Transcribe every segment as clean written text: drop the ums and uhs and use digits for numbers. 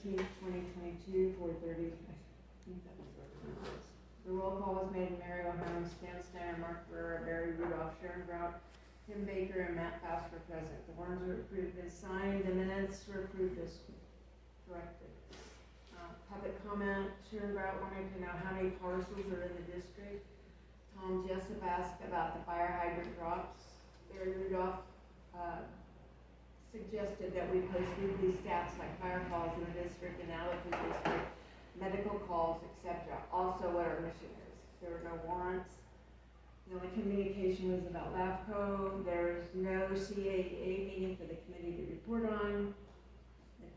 13th, 2022, 4:30. I think that was what it was. The roll call was made: Mary O'Hara, Stan Steiner, Mark Ferreira, Barry Rudolph, Sherrin Grout, Tim Baker, and Matt Foust were present. The warrants were approved as signed. The minutes were approved as corrected. Public comment: Sherrin Grout wanted to know how many parcels are in the district. Tom Jessup asked about the fire hydrant drops. Barry Rudolph suggested that we post weekly stats like fire calls in the district and out of the district, medical calls, etc. Also, what our mission is. There were no warrants. The only communication was about LAFCO. There's no CAA meeting for the committee to report on. The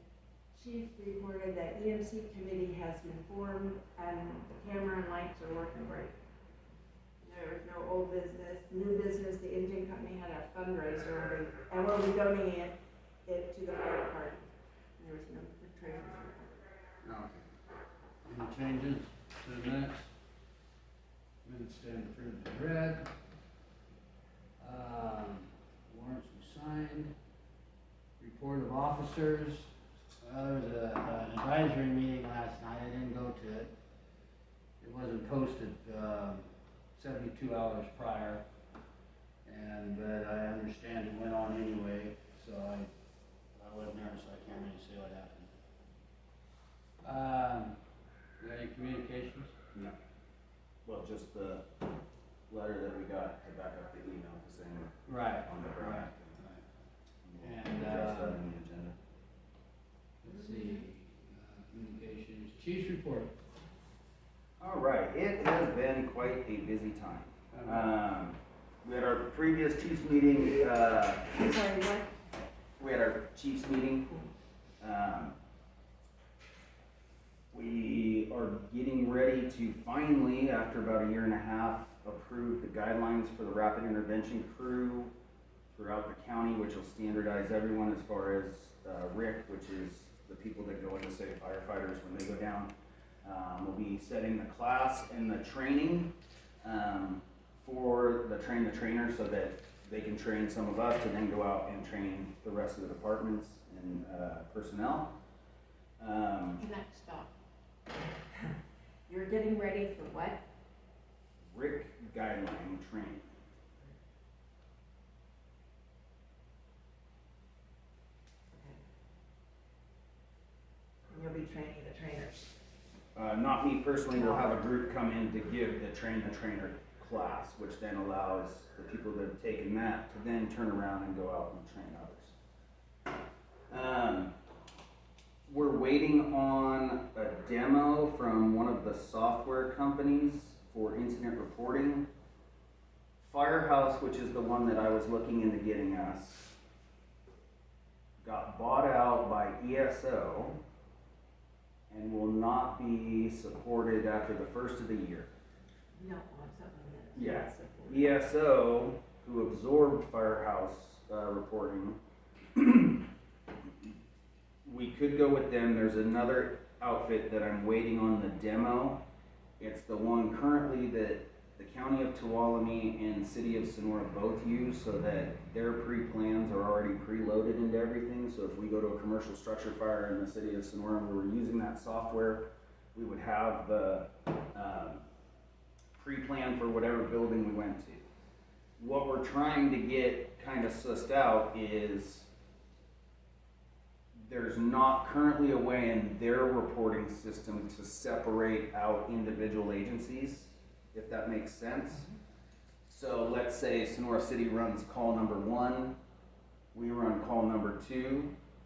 chief reported that EMC committee has been formed and the camera and lights are working great. There was no old business. New business: the engine company had a fundraiser and we'll be donating it to the fire department. There was no treasurer's report. Okay. Any changes to the minutes? Minutes stand approved and read. Warrants were signed. Report of officers. There was an advisory meeting last night. I didn't go to it. It wasn't posted 72 hours prior, but I understand it went on anyway, so I wasn't there, so I can't really say what happened. Any communications? No. Well, just the letter that we got to back up the email saying Right. on the ground. Right. And address that in the agenda. Let's see. Communications. Chief's report. All right, it has been quite a busy time. We had our previous Chiefs meeting. I'm sorry, what? We had our Chiefs meeting. We are getting ready to finally, after about a year and a half, approve the guidelines for the rapid intervention crew throughout the county, which will standardize everyone as far as RIC, which is the people that go in to save firefighters when they go down. We'll be setting the class and the training for the trainer so that they can train some of us to then go out and train the rest of the departments and personnel. Next stop. You're getting ready for what? RIC guideline training. And you'll be training the trainers. Not me personally, we'll have a group come in to give the trainer class, which then allows the people that have taken that to then turn around and go out and train others. We're waiting on a demo from one of the software companies for incident reporting. Firehouse, which is the one that I was looking into getting us, got bought out by ESO and will not be supported after the first of the year. No, on something that. Yeah. ESO, who absorbed Firehouse reporting, we could go with them. There's another outfit that I'm waiting on the demo. It's the one currently that the County of Tuolumne and City of Sonora both use, so that their pre-plans are already preloaded into everything. So if we go to a commercial structure fire in the City of Sonora and we were using that software, we would have the pre-plan for whatever building we went to. What we're trying to get kind of sussed out is there's not currently a way in their reporting system to separate out individual agencies, if that makes sense. So let's say Sonora City runs call number 1, we run call number 2,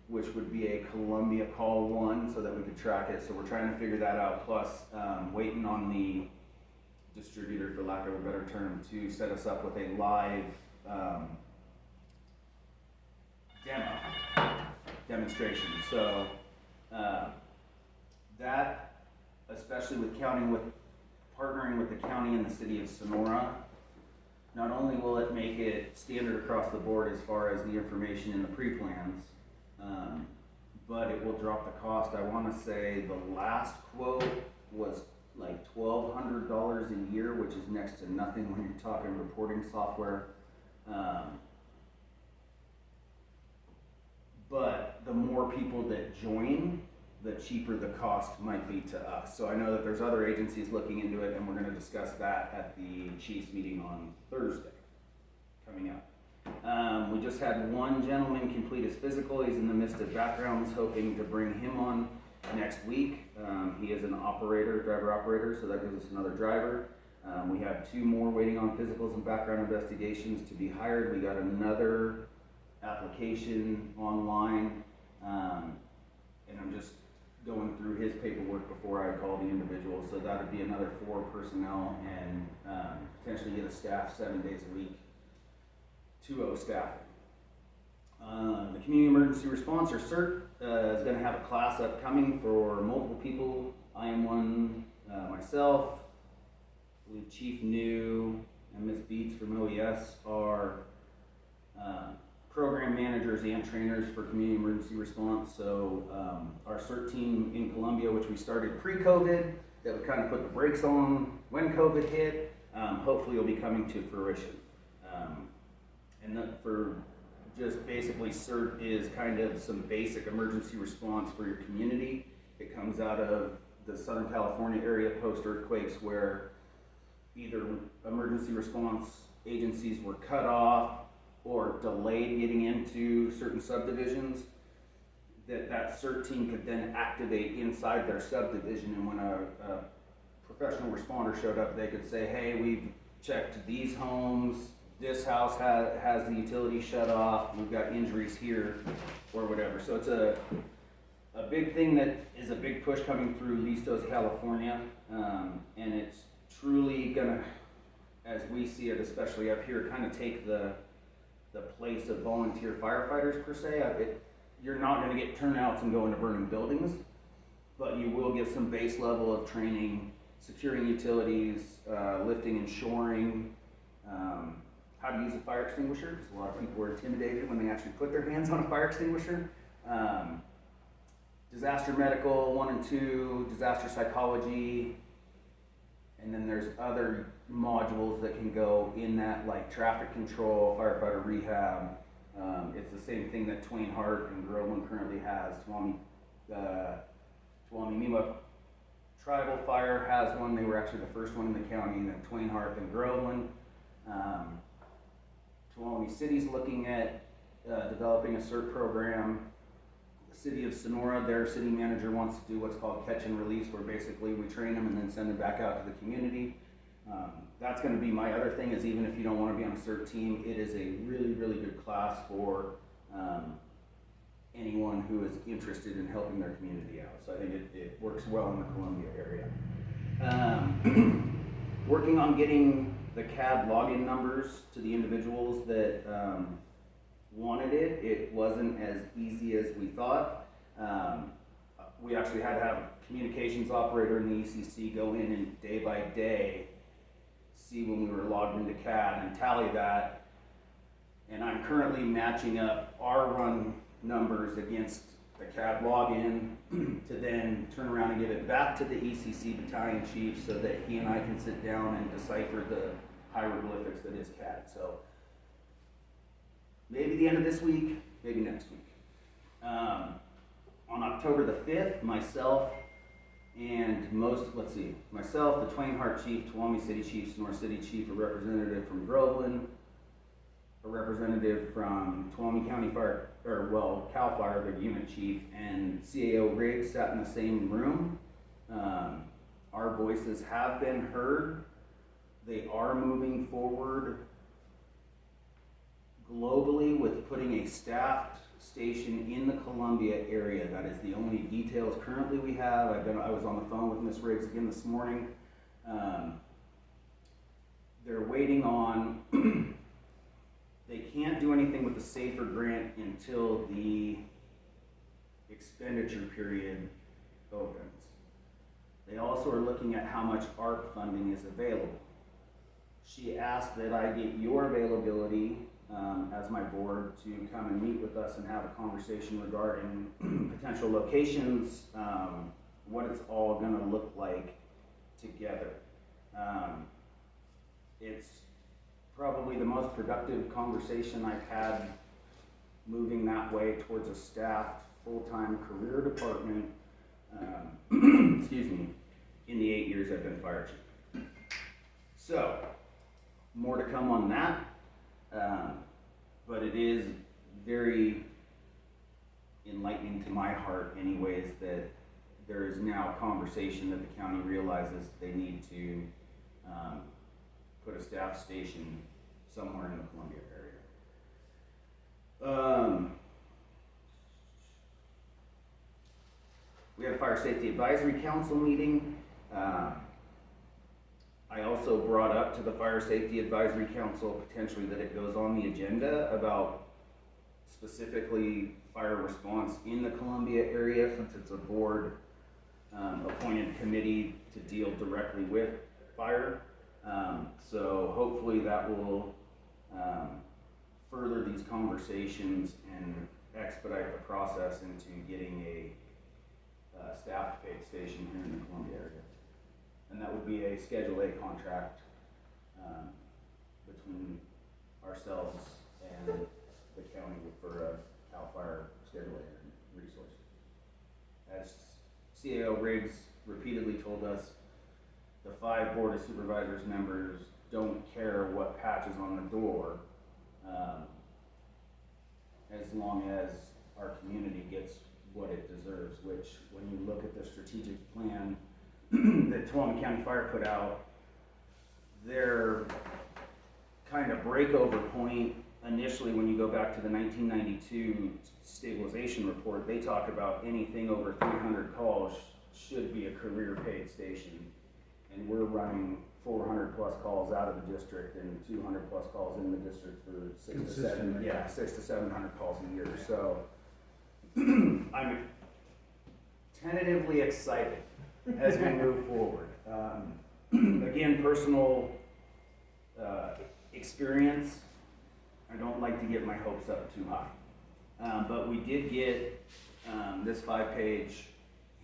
which would be a Columbia call 1, so that we could track it. So we're trying to figure that out, plus waiting on the distributor, for lack of a better term, to set us up with a live demonstration. So that, especially with partnering with the county and the City of Sonora, not only will it make it standard across the board as far as the information in the pre-plans, but it will drop the cost. I want to say the last quote was like $1,200 a year, which is next to nothing when you're talking reporting software. But the more people that join, the cheaper the cost might be to us. So I know that there's other agencies looking into it, and we're gonna discuss that at the Chiefs meeting on Thursday, coming up. We just had one gentleman complete his physical. He's in the midst of backgrounds, hoping to bring him on next week. He is an driver operator, so that gives us another driver. We have 2 more waiting on physicals and background investigations to be hired. We got another application online, and I'm just going through his paperwork before I call the individual, so that would be another 4 personnel and potentially get a staff 7 days a week, 2 staffing. The Community Emergency Response, or CERT, is going to have a class upcoming for multiple people. I am one myself. I believe Chief New and Ms. Beats from OES are program managers and trainers for Community Emergency Response. So our CERT team in Columbia, which we started pre-COVID, that we kind of put the brakes on when COVID hit, hopefully will be coming to fruition. And that for just basically CERT is kind of some basic emergency response for your community. It comes out of the Southern California area post-earthquakes, where either emergency response agencies were cut off or delayed getting into certain subdivisions, that CERT team could then activate inside their subdivision. And when a professional responder showed up, they could say, hey, we've checked these homes, this house has the utility shut off, we've got injuries here, or whatever. So it's a big thing that is a big push coming through Listos, California, and it's truly gonna, as we see it, especially up here, kind of take the place of volunteer firefighters per se. You're not gonna get turnouts and go into burning buildings, but you will get some base level of training, securing utilities, lifting and shoring, how to use a fire extinguisher, because a lot of people were intimidated when they actually put their hands on a fire extinguisher. Disaster medical 1 and 2, disaster psychology, and then there's other modules that can go in that, like traffic control, firefighter rehab. It's the same thing that Twain Harte and Groveland currently has. Tuolumne Tribal Fire has one. They were actually the first one in the county, and then Twain Harte and Groveland. Tuolumne City's looking at developing a CERT program. The city of Sonora, their city manager wants to do what's called catch and release, where basically we train them and then send them back out to the community. That's going to be my other thing, is even if you don't want to be on a CERT team, it is a really, really good class for anyone who is interested in helping their community out. So I think it works well in the Columbia area. Working on getting the CAD login numbers to the individuals that wanted it. It wasn't as easy as we thought. We actually had to have a communications operator in the ECC go in and day by day see when we were logged into CAD and tally that. And I'm currently matching up our run numbers against the CAD login to then turn around and give it back to the ECC battalion chief so that he and I can sit down and decipher the hieroglyphics that is CAD. So maybe the end of this week, maybe next week. On October the 5th, myself, the Twain Harte chief, Tuolumne City chief, Sonora City chief, a representative from Groveland, a representative from Tuolumne County Fire, CAL Fire, the unit chief, and CAO Riggs sat in the same room. Our voices have been heard. They are moving forward globally with putting a staffed station in the Columbia area. That is the only details currently we have. I was on the phone with Ms. Riggs again this morning. They're waiting on, they can't do anything with the SAFER grant until the expenditure period opens. They also are looking at how much ARP funding is available. She asked that I get your availability as my board to come and meet with us and have a conversation regarding potential locations, what it's all going to look like together. It's probably the most productive conversation I've had moving that way towards a staffed full-time career department excuse me, in the 8 years I've been fire chief. So, more to come on that, but it is very enlightening to my heart anyways that there is now conversation that the county realizes they need to put a staff station somewhere in the Columbia area. We had a Fire Safety Advisory Council meeting. I also brought up to the Fire Safety Advisory Council potentially that it goes on the agenda about specifically fire response in the Columbia area, since it's a board appointed committee to deal directly with fire. So hopefully that will further these conversations and expedite the process into getting a staffed paid station here in the Columbia area. And that would be a Schedule A contract between ourselves and the county for a CAL FIRE Schedule A resource. As CAO Riggs repeatedly told us, the 5 Board of Supervisors members don't care what patch is on the door, as long as our community gets what it deserves, which when you look at the strategic plan that Tuolumne County Fire put out, their kind of breakover point initially, when you go back to the 1992 stabilization report, they talk about anything over 300 calls should be a career paid station. And we're running 400 plus calls out of the district and 200 plus calls in the district for 6 to 700 calls a year. So I'm tentatively excited as we move forward. Again, personal experience, I don't like to get my hopes up too high. But we did get this 5-page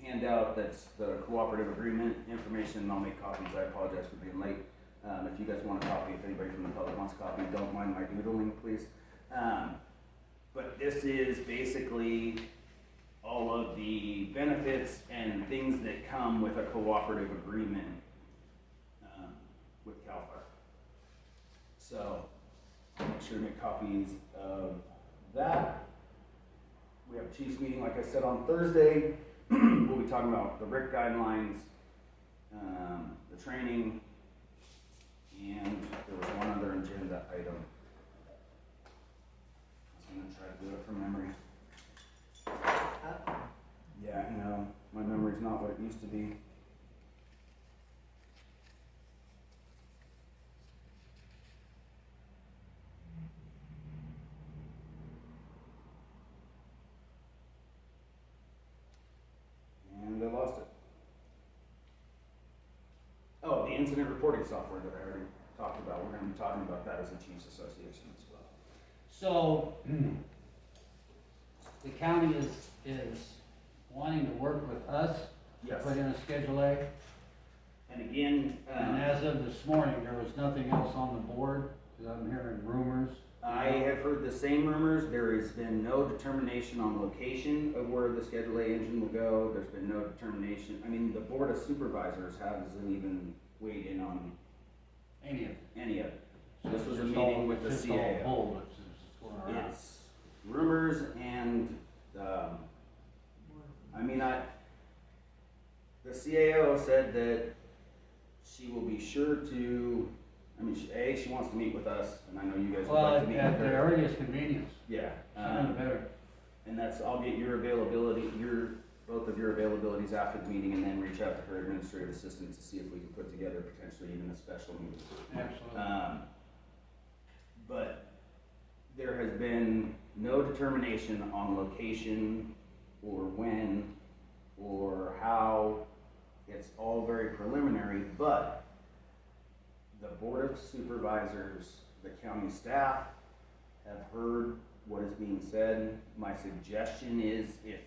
handout that's the cooperative agreement information, and I'll make copies. I apologize for being late. If you guys want a copy, if anybody from the public wants a copy, don't mind my doodling, please. But this is basically all of the benefits and things that come with a cooperative agreement with CAL FIRE. So make sure to make copies of that. We have a Chiefs meeting, like I said, on Thursday. We'll be talking about the RIC guidelines, the training, and there was one other agenda item. I'm gonna try to do it from memory. Yeah, no, my memory's not what it used to be. And I lost it. Oh, the incident reporting software that I already talked about. We're gonna be talking about that as a Chiefs Association as well. So, the county is wanting to work with us to Yes. put in a Schedule A. And again, And as of this morning, there was nothing else on the board, because I'm hearing rumors. I have heard the same rumors. There has been no determination on location of where the Schedule A engine will go. There's been no determination. I mean, the Board of Supervisors hasn't even weighed in on Any of it. any of it. So This it's was a just meeting all- with the it's just all CAO. bull that's just going around. It's rumors and, the CAO said that she will be sure to, she wants to meet with us, and I know you guys would Well, like to meet with at the her. earliest convenience, Yeah. sooner the better. And that's, I'll get your availability, both of your availabilities after the meeting, and then reach out to her administrative assistant to see if we can put together potentially even a special meeting. Absolutely. But there has been no determination on location or when or how. It's all very preliminary, but the Board of Supervisors, the county staff have heard what is being said. My suggestion is, if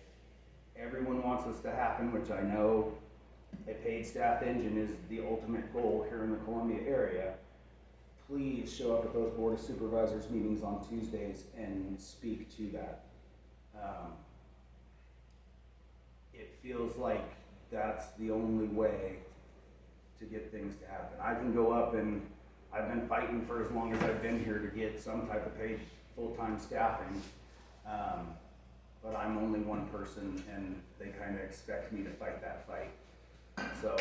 everyone wants this to happen, which I know a paid staff engine is the ultimate goal here in the Columbia area, please show up at those Board of Supervisors meetings on Tuesdays and speak to that. it feels like that's the only way to get things to happen. I can go up and I've been fighting for as long as I've been here to get some type of paid full-time staffing. But I'm only one person and they kind of expect me to fight that fight. So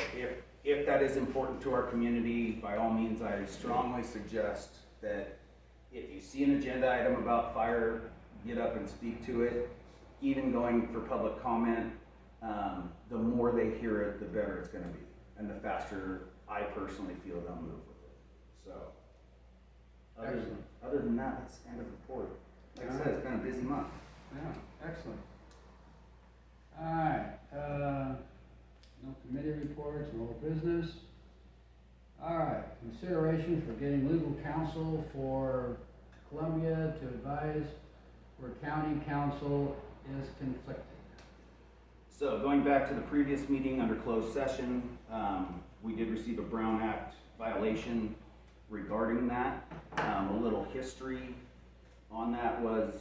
if that is important to our community, by all means, I strongly suggest that if you see an agenda item about fire, get up and speak to it. Even going for public comment, the more they hear it, the better it's gonna be. And the faster I personally feel they'll move with it. So, other than that, it's end of report. Like I said, it's been a busy month. Yeah, excellent. Alright, no committee reports, no business. Alright, consideration for getting legal counsel for Columbia to advise where county counsel is conflicted. So going back to the previous meeting under closed session, we did receive a Brown Act violation regarding that. A little history on that was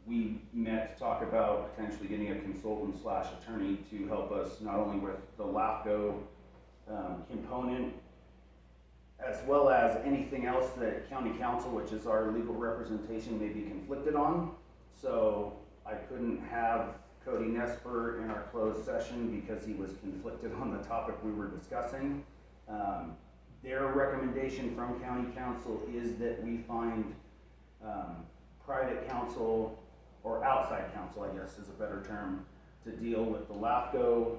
we met to talk about potentially getting a consultant / attorney to help us not only with the LAFCO component, as well as anything else that county counsel, which is our legal representation, may be conflicted on. So I couldn't have Cody Nesper in our closed session because he was conflicted on the topic we were discussing. Their recommendation from county counsel is that we find private counsel, or outside counsel, I guess is a better term, to deal with the LAFCO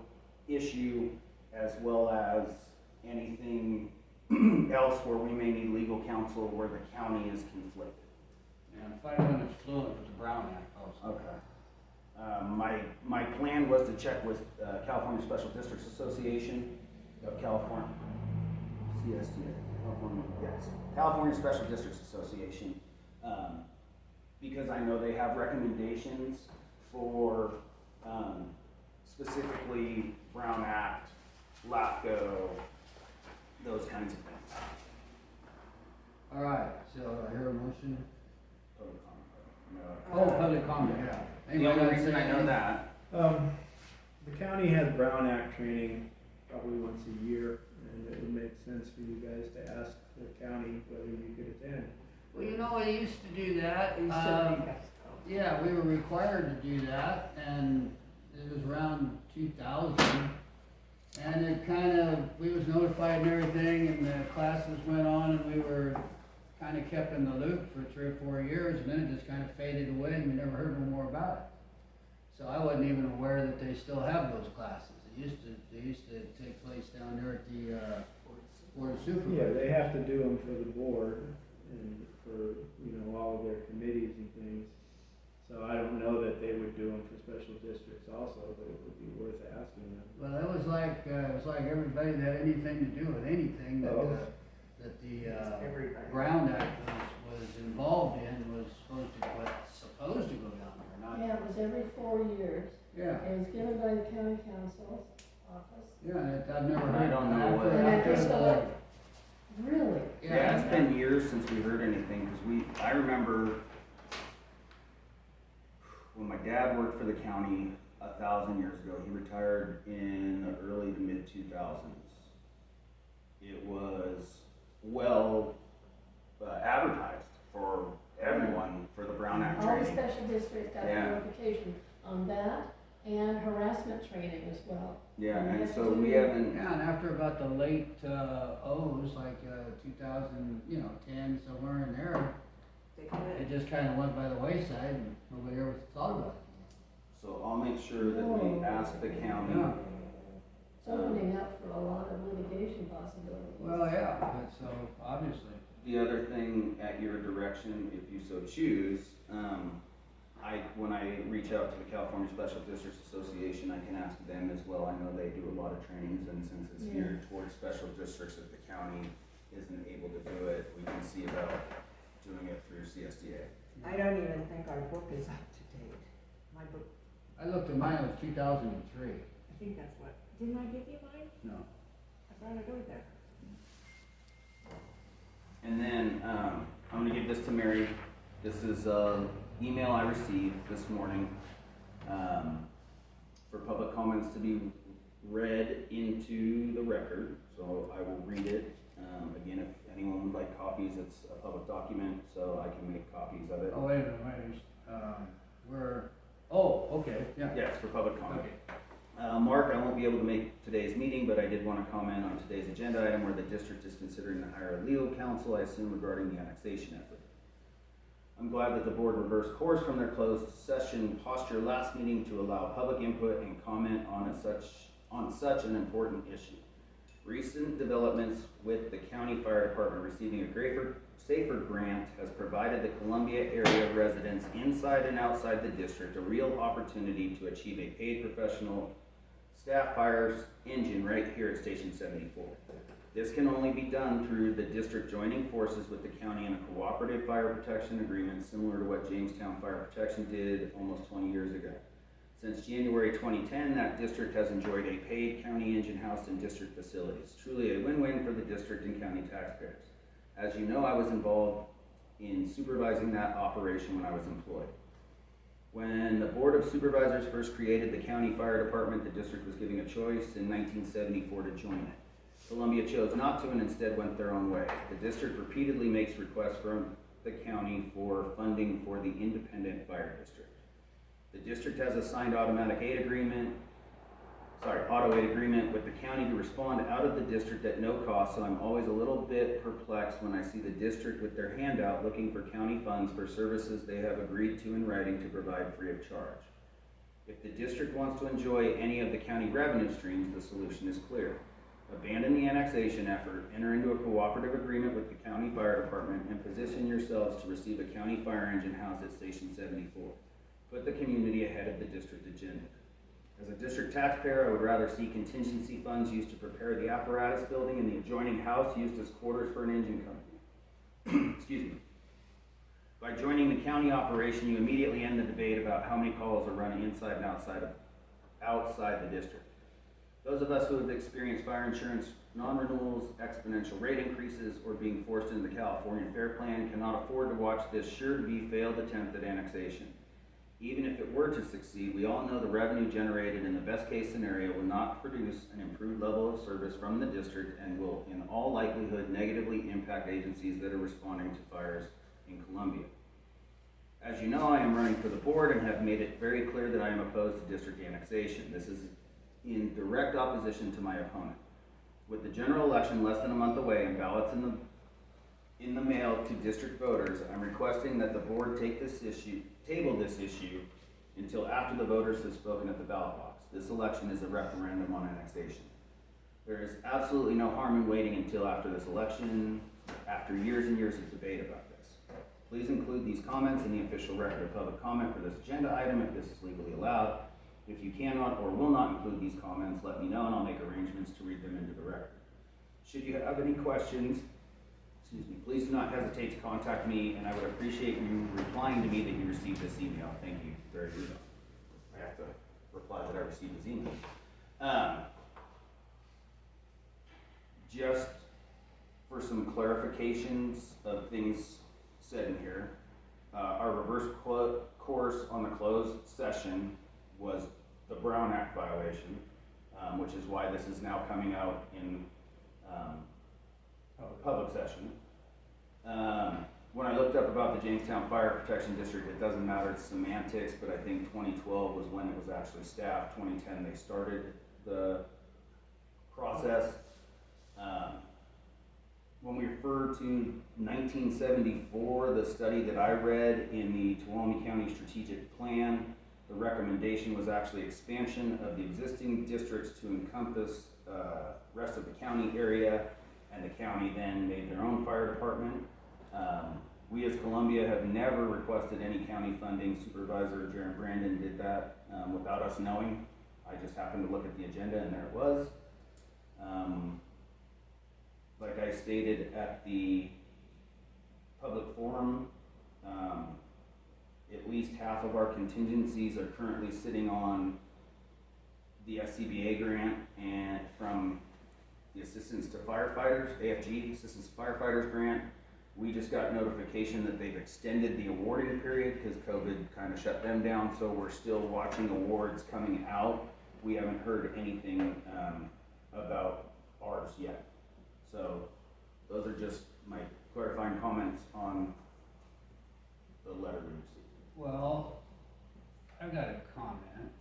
issue, as well as anything else where we may need legal counsel where the county is conflicted. And 5 minutes fluent with the Brown Act also. Okay. My plan was to check with California Special Districts Association of California, CSDA, California Special Districts Association, because I know they have recommendations for specifically Brown Act, LAFCO, those kinds of things. All right, so I hear a motion. Public comment. Oh, public comment, yeah. The Anybody only got reason I know anything? that, The county has Brown Act training probably once a year, and it would make sense for you guys to ask the county whether you could attend. Well, you know, I used to do that. You should make us go. Yeah, we were required to do that, and it was around 2000. And it kind of, we was notified and everything, and the classes went on, and we were kind of kept in the loop for 3 or 4 years, and then it just kind of faded away, and we never heard no more about it. So I wasn't even aware that they still have those classes. They used to take place down there at the Board of Yeah, Supervisors. they have to do them for the board and for, all of their committees and things. So I don't know that they would do them for special districts also, but it would be worth asking them. Well, it was like everybody that had anything to do with anything that Oh. that the Everybody. Brown Act was involved in was supposed to go down there, not. Yeah, it was every 4 years. Yeah, It was given by the county council's office. yeah, I've never I heard. don't know after- what- And I after just the- thought, really? yeah, it's been years since we heard anything, because I remember when my dad worked for the county 1,000 years ago. He retired in the early to mid 2000s. It was well advertised for everyone for the Brown Act All the training. special districts got Yeah. notification on that and harassment training as well. Yeah, And and you have so to we do- haven't. Yeah, and after about the late O's, like 2010, somewhere in there, They quit. it just kind of went by the wayside, and nobody ever thought about it. So I'll make sure that we ask the county. Yeah. It's opening up for a lot of litigation possibilities. Well, yeah, but so obviously. The other thing, at your direction, if you so choose, when I reach out to the California Special Districts Association, I can ask them as well. I know they do a lot of trainings, and since it's Yeah. geared towards special districts, if the county isn't able to do it, we can see about doing it through CSDA. I don't even think our book is up to date. My book, I looked at mine, it was 2003. I think that's what, didn't I give you mine? No. I thought I wrote that. And then, I'm gonna give this to Mary. This is an email I received this morning, for public comments to be read into the record, so I will read it. Again, if anyone would like copies, it's a public document, so I can make copies of it. Oh, wait a minute, okay, yeah. Yes, for public comment. Okay. Mark, I won't be able to make today's meeting, but I did want to comment on today's agenda item where the district is considering to hire a legal counsel, I assume regarding the annexation effort. I'm glad that the board reversed course from their closed session posture last meeting to allow public input and comment on such an important issue. Recent developments with the county fire department receiving a safer grant has provided the Columbia area residents inside and outside the district a real opportunity to achieve a paid professional staff fire's engine right here at Station 74. This can only be done through the district joining forces with the county in a cooperative fire protection agreement similar to what Jamestown Fire Protection did almost 20 years ago. Since January 2010, that district has enjoyed a paid county engine housed in district facilities. Truly a win-win for the district and county taxpayers. As you know, I was involved in supervising that operation when I was employed. When the Board of Supervisors first created the county fire department, the district was given a choice in 1974 to join it. Columbia chose not to and instead went their own way. The district repeatedly makes requests from the county for funding for the independent fire district. The district has a signed auto aid agreement with the county to respond out of the district at no cost, so I'm always a little bit perplexed when I see the district with their handout looking for county funds for services they have agreed to in writing to provide free of charge. If the district wants to enjoy any of the county revenue streams, the solution is clear. Abandon the annexation effort, enter into a cooperative agreement with the county fire department, and position yourselves to receive a county fire engine housed at Station 74. Put the community ahead of the district agenda. As a district taxpayer, I would rather see contingency funds used to prepare the apparatus building and the adjoining house used as quarters for an engine company. Excuse me. By joining the county operation, you immediately end the debate about how many calls are run inside and outside the district. Those of us who have experienced fire insurance non-renewals, exponential rate increases, or being forced into the California Fair Plan cannot afford to watch this sure-to-be failed attempt at annexation. Even if it were to succeed, we all know the revenue generated in the best-case scenario will not produce an improved level of service from the district and will, in all likelihood, negatively impact agencies that are responding to fires in Columbia. As you know, I am running for the board and have made it very clear that I am opposed to district annexation. This is in direct opposition to my opponent. With the general election less than a month away and ballots in the mail to district voters, I'm requesting that the board table this issue until after the voters have spoken at the ballot box. This election is a referendum on annexation. There is absolutely no harm in waiting until after this election, after years and years of debate about this. Please include these comments in the official record of public comment for this agenda item if this is legally allowed. If you cannot or will not include these comments, let me know and I'll make arrangements to read them into the record. Should you have any questions, please do not hesitate to contact me, and I would appreciate you replying to me that you received this email. Thank you very much. I have to reply that I received this email. Just for some clarifications of things said in here, our reverse course on the closed session was the Brown Act violation, which is why this is now coming out in public session. When I looked up about the Jamestown Fire Protection District, it doesn't matter, it's semantics, but I think 2012 was when it was actually staffed. 2010 they started the process. When we refer to 1974, the study that I read in the Tuolumne County Strategic Plan, the recommendation was actually expansion of the existing districts to encompass rest of the county area, and the county then made their own fire department. We as Columbia have never requested any county funding. Supervisor Jaron Brandon did that without us knowing. I just happened to look at the agenda and there it was. Like I stated at the public forum, at least half of our contingencies are currently sitting on the SCBA grant and from the Assistance to Firefighters, AFG, Assistance to Firefighters grant. We just got notification that they've extended the awarding period because COVID kind of shut them down, so we're still watching awards coming out we haven't heard anything, about ours yet. So, those are just my clarifying comments on the letter we received. Well, I've got a comment.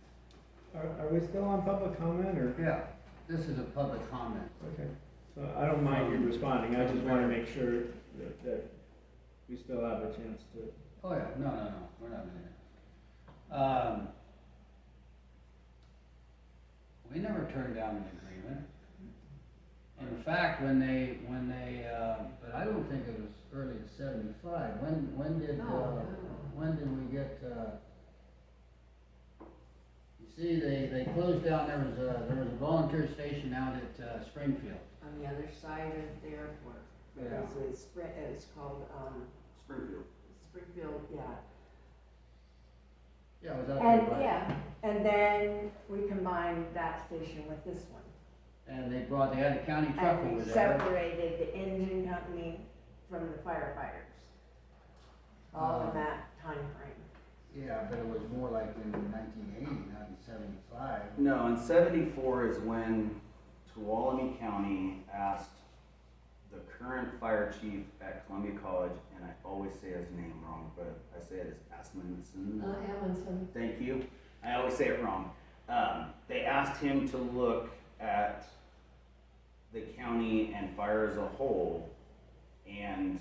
Are we still on public comment, or? Yeah, this is a public comment. Okay, so I don't mind you responding, I just wanna make sure that we still have a chance to. Oh, yeah, no, we're not gonna. We never turned down an agreement. In fact, when they, but I don't think it was early as 75. When did we get, you see, they closed down, there was a volunteer station out at Springfield. On the other side of the airport. Yeah. It's called, Springfield. Springfield, yeah. Yeah, it was out And, there by. yeah, and then we combined that station with this one. And they had a county truck And over we there. separated the engine company from the firefighters. All in that time frame. Yeah, but it was more like in 1980, not in 75. No, in 74 is when Tuolumne County asked the current fire chief at Columbia College, and I always say his name wrong, but I say it as Asmundson. Amundsen. Thank you. I always say it wrong. They asked him to look at the county and fire as a whole and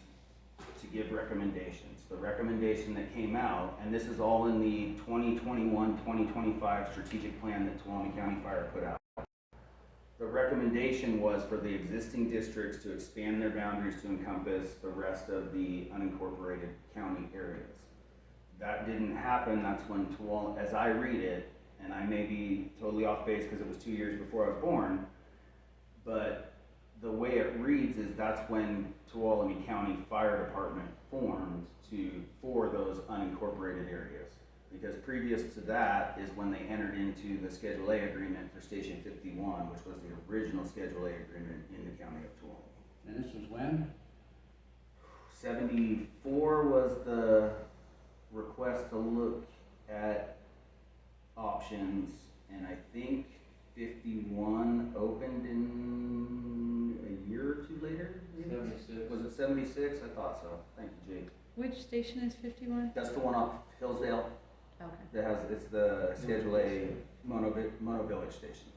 to give recommendations. The recommendation that came out, and this is all in the 2021-2025 strategic plan that Tuolumne County Fire put out. The recommendation was for the existing districts to expand their boundaries to encompass the rest of the unincorporated county areas. That didn't happen. That's when Tuolumne, as I read it, and I may be totally off base because it was 2 years before I was born, but the way it reads is that's when Tuolumne County Fire Department formed for those unincorporated areas. Because previous to that is when they entered into the Schedule A agreement for Station 51, which was the original Schedule A agreement in the county of Tuolumne. And this was when? 74 was the request to look at options, and I think 51 opened in a year or two later? 76. Was it 76? I thought so. Thank you, Jake. Which station is 51? That's the one off Hillsdale Okay. that has, it's the Schedule A Mono Village station.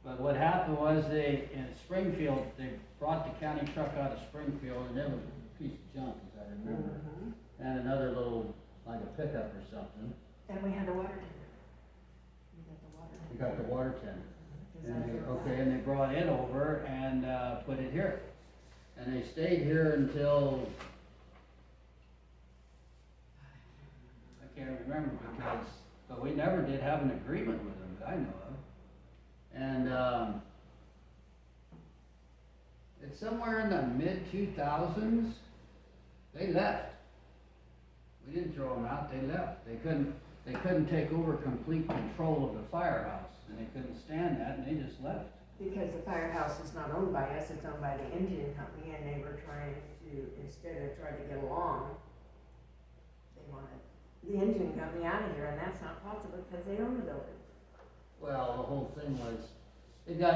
But what happened was in Springfield, they brought the county truck out of Springfield, and it was a piece of junk, as I remember. And another little, like a pickup or something. And we had the water tender. We got the water. We got the water tender. Is that And they brought it over and put it here. And they stayed here until, I can't remember but we never did have an agreement with them that I know of. And it's somewhere in the mid-2000s, they left. We didn't throw them out, they left. They couldn't take over complete control of the firehouse, and they couldn't stand that, and they just left. Because the firehouse is not owned by us, it's owned by the engine company, and they were trying to, instead of trying to get along, they wanted the engine company out of here, and that's not possible because they own the building. Well, the whole thing was, it got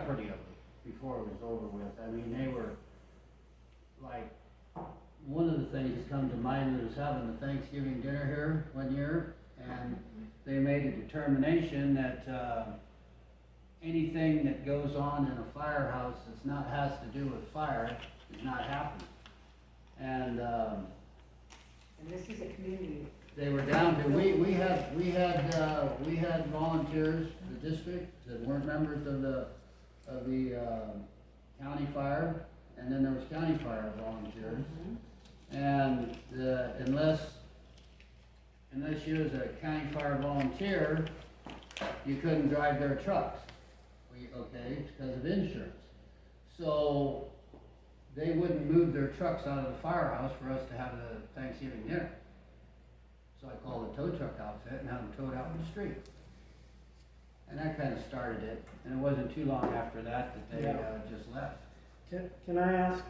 pretty ugly before it was over with. I mean, they were, like, one of the things that come to mind was having the Thanksgiving dinner here one year, and they made a determination that anything that goes on in a firehouse that's has to do with fire is not happening. And And this is a community. they were down to, we had volunteers, the district, that weren't members of the county fire, and then there was county fire volunteers. And unless you was a county fire volunteer, you couldn't drive their trucks, okay, because of insurance. So they wouldn't move their trucks out of the firehouse for us to have the Thanksgiving dinner. So I called the tow truck outfit and had them towed out in the street. And that kind of started it, and it wasn't too long after that they just left. Can I ask,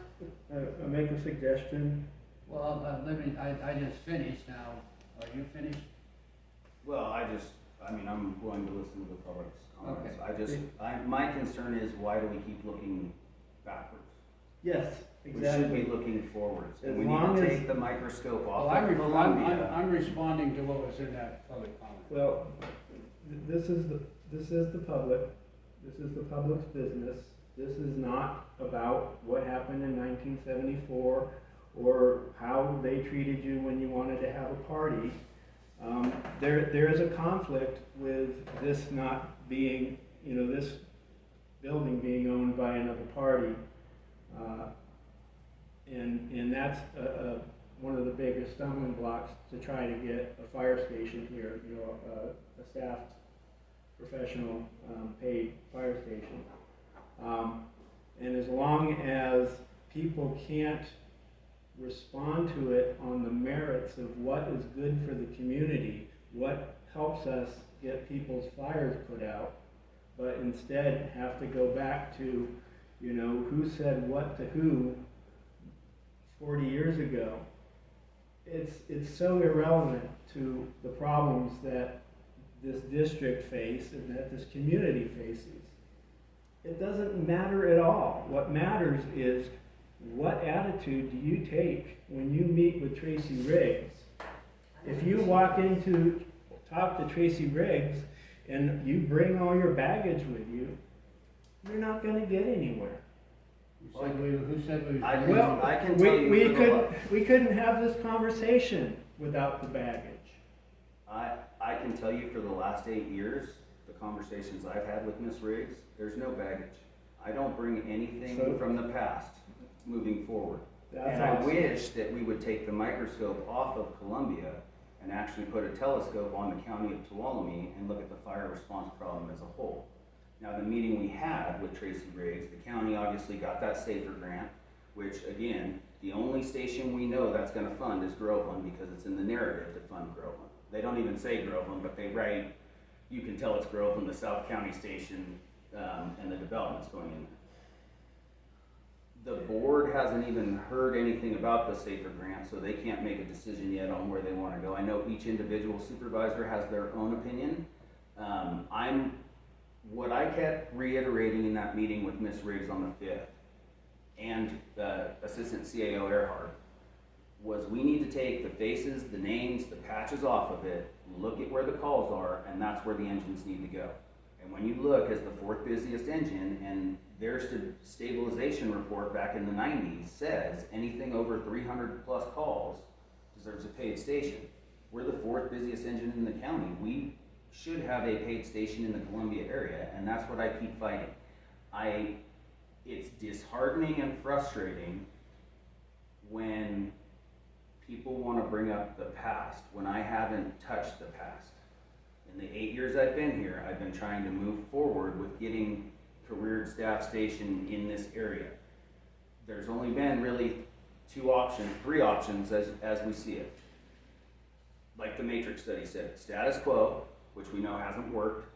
make a suggestion? Well, I just finished now. Are you finished? Well, I I mean, I'm willing to listen to the public's comments. Okay. My concern is, why do we keep looking backwards? Yes, We should exactly. be looking forwards, and As we need long to as- take the microscope Well, off of Columbia. I'm responding to what was in that public comment. Well, this is the public's business. This is not about what happened in 1974 or how they treated you when you wanted to have a party. There is a conflict with this not being, this building being owned by another party. And that's one of the biggest stumbling blocks to try to get a fire station here, a staffed, professional, paid fire station. And as long as people can't respond to it on the merits of what is good for the community, what helps us get people's fires put out, but instead have to go back to, who said what to who 40 years ago, it's so irrelevant to the problems that this district faces and that this community faces. It doesn't matter at all. What matters is, what attitude do you take when you meet with Tracy Riggs? If you walk in to talk to Tracy Riggs and you bring all your baggage with you, you're not going to get anywhere. Who said we? Well, I can tell you we couldn't have this conversation without the baggage. I can tell you for the last 8 years, the conversations I've had with Ms. Riggs, there's no baggage. I don't bring anything from the past moving forward. And I wish that we would take the microscope off of Columbia and actually put a telescope on the county of Tuolumne and look at the fire response problem as a whole. Now, the meeting we had with Tracy Riggs, the county obviously got that SAFER grant, which again, the only station we know that's gonna fund is Groveland because it's in the narrative to fund Groveland. They don't even say Groveland, but they write, you can tell it's Groveland, the South County station, and the development's going in there. The board hasn't even heard anything about the SAFER grant, so they can't make a decision yet on where they wanna go. I know each individual supervisor has their own opinion. What I kept reiterating in that meeting with Ms. Riggs on the 5th, and Assistant CAO Earhart, was we need to take the faces, the names, the patches off of it, look at where the calls are, and that's where the engines need to go. And when you look as the 4th busiest engine, and their stabilization report back in the 90s says anything over 300 plus calls deserves a paid station. We're the 4th busiest engine in the county. We should have a paid station in the Columbia area, and that's what I keep fighting. It's disheartening and frustrating when people want to bring up the past when I haven't touched the past. In the 8 years I've been here, I've been trying to move forward with getting careered staff station in this area. There's only been really 3 options as we see it. Like the Matrix study said, status quo, which we know hasn't worked.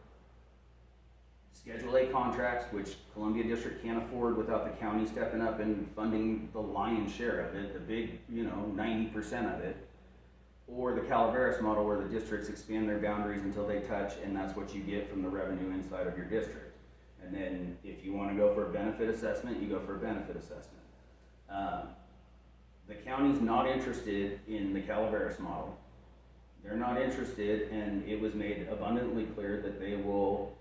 Schedule A contracts, which Columbia District can't afford without the county stepping up and funding the lion's share of it, the big, 90% of it. Or the Calaveras model where the districts expand their boundaries until they touch, and that's what you get from the revenue inside of your district. And then if you want to go for a benefit assessment, you go for a benefit assessment. The county's not interested in the Calaveras model. They're not interested, and it was made abundantly clear that they will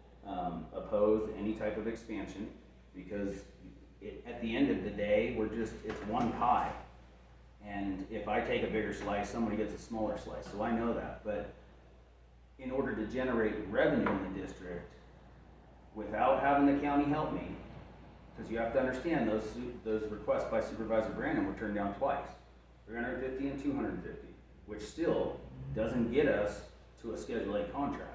oppose any type of expansion because at the end of the day, it's one pie. And if I take a bigger slice, somebody gets a smaller slice, so I know that. But in order to generate revenue in the district, without having the county help me, because you have to understand those requests by Supervisor Brandon were turned down twice, 350 and 250, which still doesn't get us to a Schedule A contract.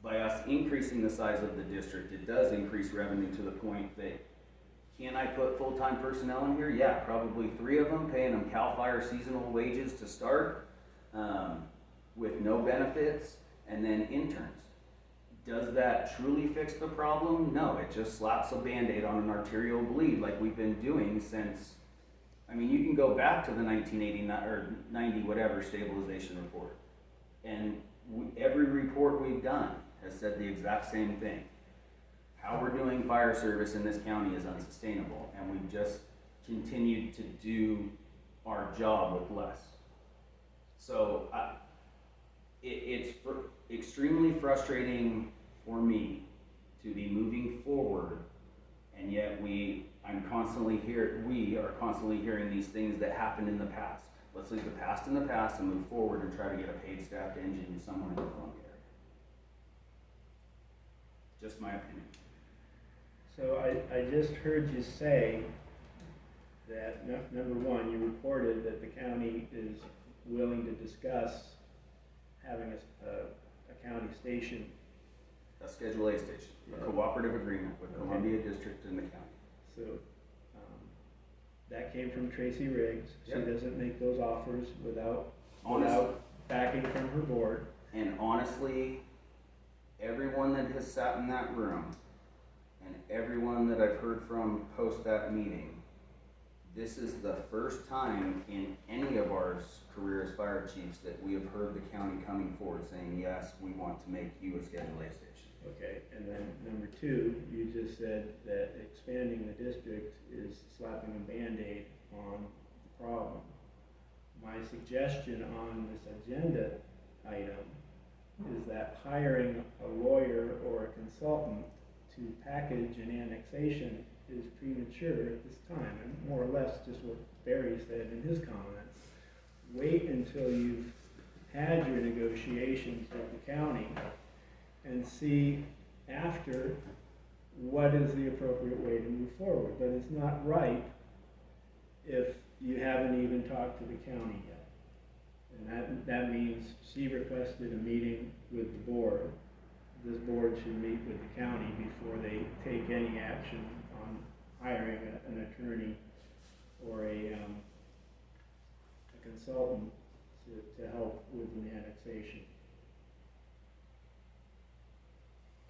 By us increasing the size of the district, it does increase revenue to the point that, can I put full-time personnel in here? Yeah, probably 3 of them, paying them CAL FIRE seasonal wages to start, with no benefits, and then interns. Does that truly fix the problem? No, it just slaps a Band-Aid on an arterial bleed like we've been doing since, you can go back to the 1989 or 90 whatever stabilization report. And every report we've done has said the exact same thing. How we're doing fire service in this county is unsustainable, and we've just continued to do our job with less. So, it's extremely frustrating for me to be moving forward, and yet we are constantly hearing these things that happened in the past. Let's leave the past in the past and move forward and try to get a paid staffed engine somewhere in the Columbia area. Just my opinion. So I just heard you say that, number one, you reported that the county is willing to discuss having a county station. A Schedule A station, a cooperative agreement with Columbia District and the county. So, that came from Tracy Riggs. She Yep. doesn't make those offers without Honestly, backing from her board. and honestly, everyone that has sat in that room and everyone that I've heard from post that meeting, this is the first time in any of our career as fire chiefs that we have heard the county coming forward saying, yes, we want to make you a Schedule A station. Okay, and then number two, you just said that expanding the district is slapping a Band-Aid on the problem. My suggestion on this agenda item is that hiring a lawyer or a consultant to package an annexation is premature at this time, and more or less just what Barry said in his comments. Wait until you've had your negotiations with the county and see after what is the appropriate way to move forward. But it's not right if you haven't even talked to the county yet. And that means she requested a meeting with the board. This board should meet with the county before they take any action on hiring an attorney or a consultant to help with an annexation.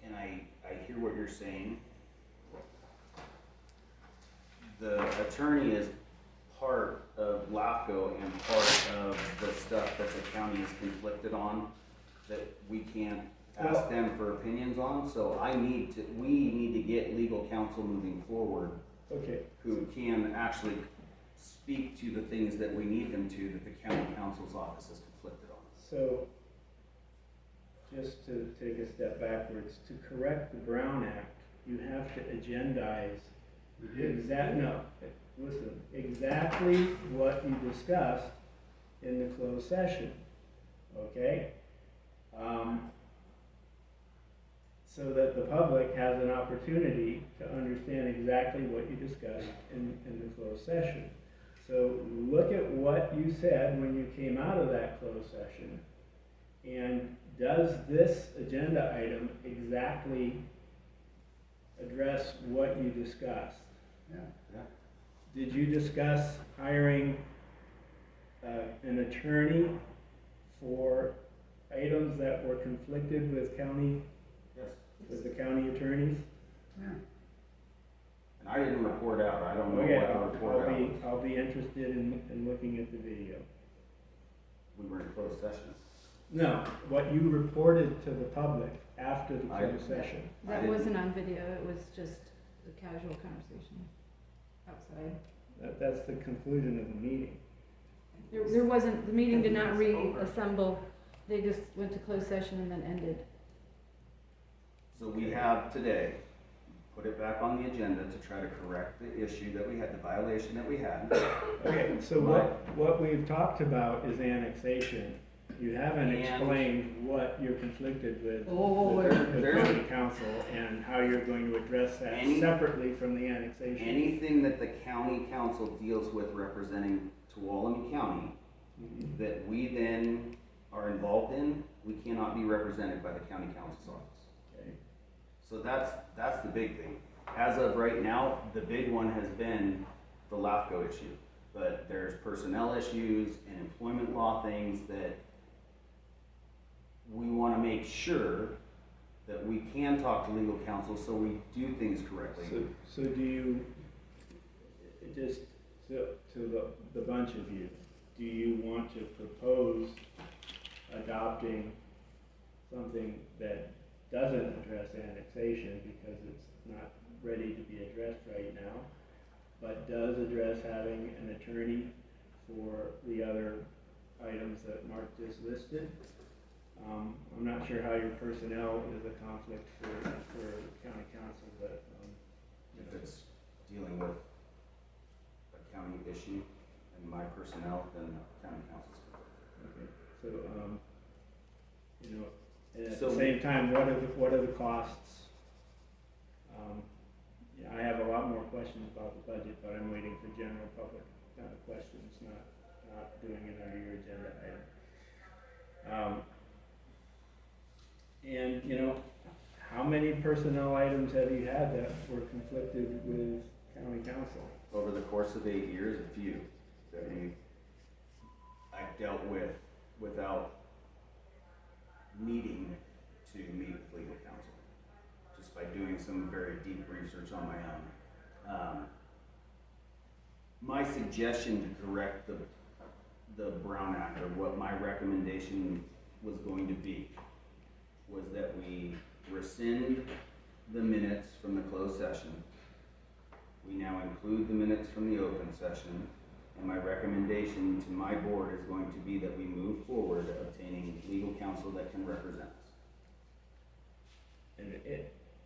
And I hear what you're saying. The attorney is part of LAFCO and part of the stuff that the county is conflicted on that we can't ask them for opinions on. So we need to get legal counsel moving forward. Okay. Who can actually speak to the things that we need them to, that the county counsel's office is conflicted on. So, just to take a step backwards, to correct the Brown Act, you have to agendize exactly what you discussed in the closed session, okay? So that the public has an opportunity to understand exactly what you discussed in the closed session. So look at what you said when you came out of that closed session, and does this agenda item exactly address what you discussed? Yeah. Did you discuss hiring an attorney for items that were conflicted with Yes. with the counny attorneys? Yeah. And I didn't report out. I don't know Okay, what the report out was. I'll be interested in looking at the video. We were in closed session. No, what you reported to the public after the closed session. I That didn't- wasn't on video, it was just a casual conversation outside. That's the conclusion of the meeting. There wasn't, the meeting did not reassemble, they just went to closed session and then ended. So we have today, put it back on the agenda to try to correct the issue that we had, the violation that we had. Okay, so what we've talked about is annexation. You haven't And- explained what you're conflicted with there's- the county council and how you're going to address that separately from the annexation. Anything that the county council deals with representing Tuolumne County Mhm. that we then are involved in, we cannot be represented by the county council's office. Okay. So that's the big thing. As of right now, the big one has been the LAFCO issue. But there's personnel issues and employment law things that we want to make sure that we can talk to legal counsel so we do things correctly. So do you, just to the bunch of you, do you want to propose adopting something that doesn't address annexation because it's not ready to be addressed right now, but does address having an attorney for the other items that Mark just listed. I'm not sure how your personnel is a conflict for county council, but, you If know. it's dealing with a county issue and my personnel, then county council's preferred. Okay, so, you know, and at So- the same time, what are the costs? Yeah, I have a lot more questions about the budget, but I'm waiting for general public questions, not doing it under your agenda item. And, you know, how many personnel items have you had that were conflicted with county council? Over the course of 8 years, a few that I've dealt with without needing to meet with legal counsel, just by doing some very deep research on my own. My suggestion to correct the Brown Act, or what my recommendation was going to be, was that we rescind the minutes from the closed session. We now include the minutes from the open session, and my recommendation to my board is going to be that we move forward obtaining legal counsel that can represent us. And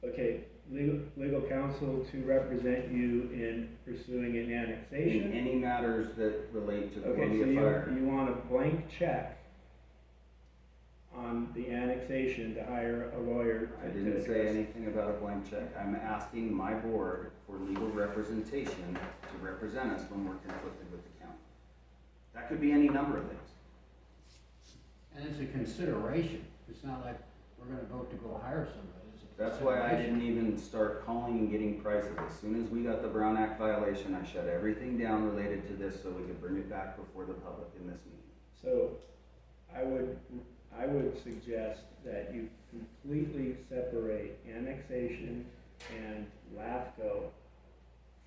okay, legal counsel to represent you in pursuing an In annexation? any matters that relate to the Okay, so Columbia Fire. you want a blank check on the annexation to hire a lawyer I to didn't say address- anything about a blank check. I'm asking my board for legal representation to represent us when we're conflicted with the county. That could be any number of things. And it's a consideration. It's not like we're gonna vote to go hire somebody. It's a That's why I consideration. didn't even start calling and getting prices. As soon as we got the Brown Act violation, I shut everything down related to this so we could bring it back before the public in this meeting. So, I would suggest that you completely separate annexation and LAFCO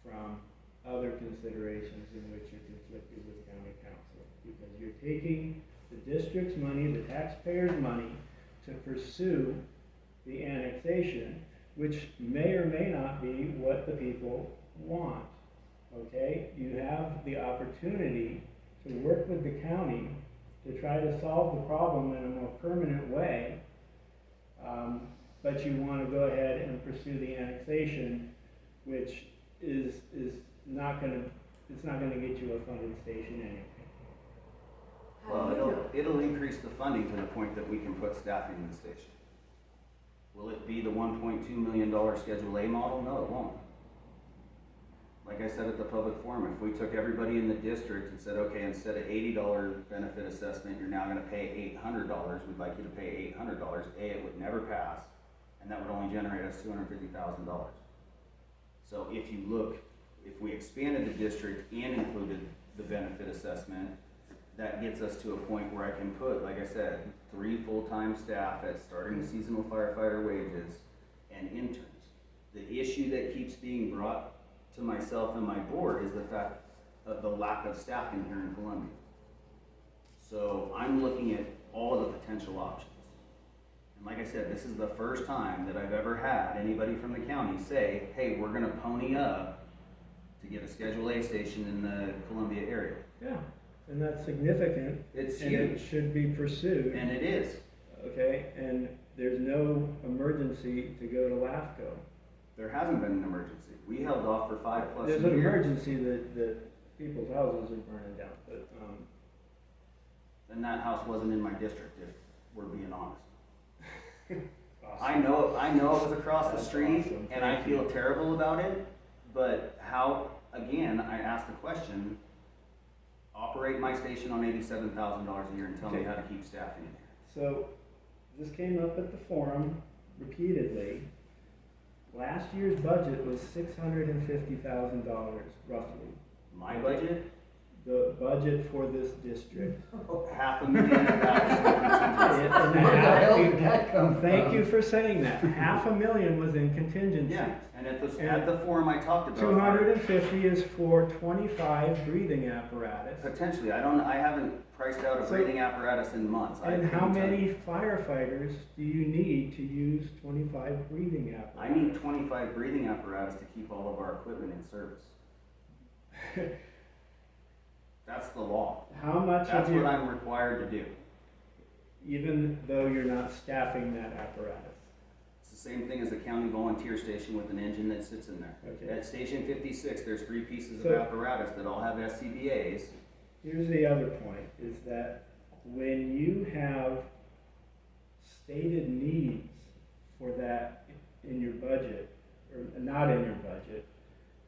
from other considerations in which you're conflicted with county council. Because you're taking the district's money, the taxpayers' money, to pursue the annexation, which may or may not be what the people want, okay? You have the opportunity to work with the county to try to solve the problem in a more permanent way, but you want to go ahead and pursue the annexation, which is not gonna, it's not gonna get you a funded station anyway. How do you Well, know? it'll increase the funding to the point that we can put staffing in the station. Will it be the $1.2 million Schedule A model? No, it won't. Like I said at the public forum, if we took everybody in the district and said, okay, instead of $80 benefit assessment, you're now gonna pay $800, we'd like you to pay $800, it would never pass, and that would only generate us $250,000. So if you look, if we expanded the district and included the benefit assessment, that gets us to a point where I can put, like I said, 3 full-time staff at starting seasonal firefighter wages and interns. The issue that keeps being brought to myself and my board is the fact of the lack of staffing here in Columbia. So I'm looking at all the potential options. And like I said, this is the first time that I've ever had anybody from the county say, hey, we're gonna pony up to get a Schedule A station in the Columbia area. Yeah, and that's significant. It's And it huge, should be pursued, and it is. okay? And there's no emergency to go to LAFCO. There hasn't been an emergency. We held off for 5+ There's years. an emergency that people's houses are burning down, but, And that house wasn't in my district, if we're being honest. I awesome. know it was across the That's street, awesome. and I Thank feel you. terrible about it, but how, again, I asked the question, operate my station on $87,000 a year and tell me Okay. how to keep staffing in here. So, this came up at the forum repeatedly. Last year's budget was $650,000 roughly. My budget, the budget for this district. $500,000 of that is in contingency. And Where the half- hell did that come from? Thank you for saying that. $500,000 was in contingency. Yeah, and at the forum I talked about. 250 is for 25 breathing apparatus. Potentially, I haven't priced out a So- breathing apparatus in months. I And how couldn't tell many you. firefighters do you need to use 25 breathing I apparatus? need 25 breathing apparatus to keep all of our equipment in service. That's the law. How much That's of what your, I'm required to do. even though you're not staffing that apparatus? It's the same thing as a county volunteer station with an engine that sits in there. Okay. At Station 56, there's 3 pieces of So- apparatus that all have SCBA's. Here's the other point, is that when you have stated needs for that in your budget, or not in your budget,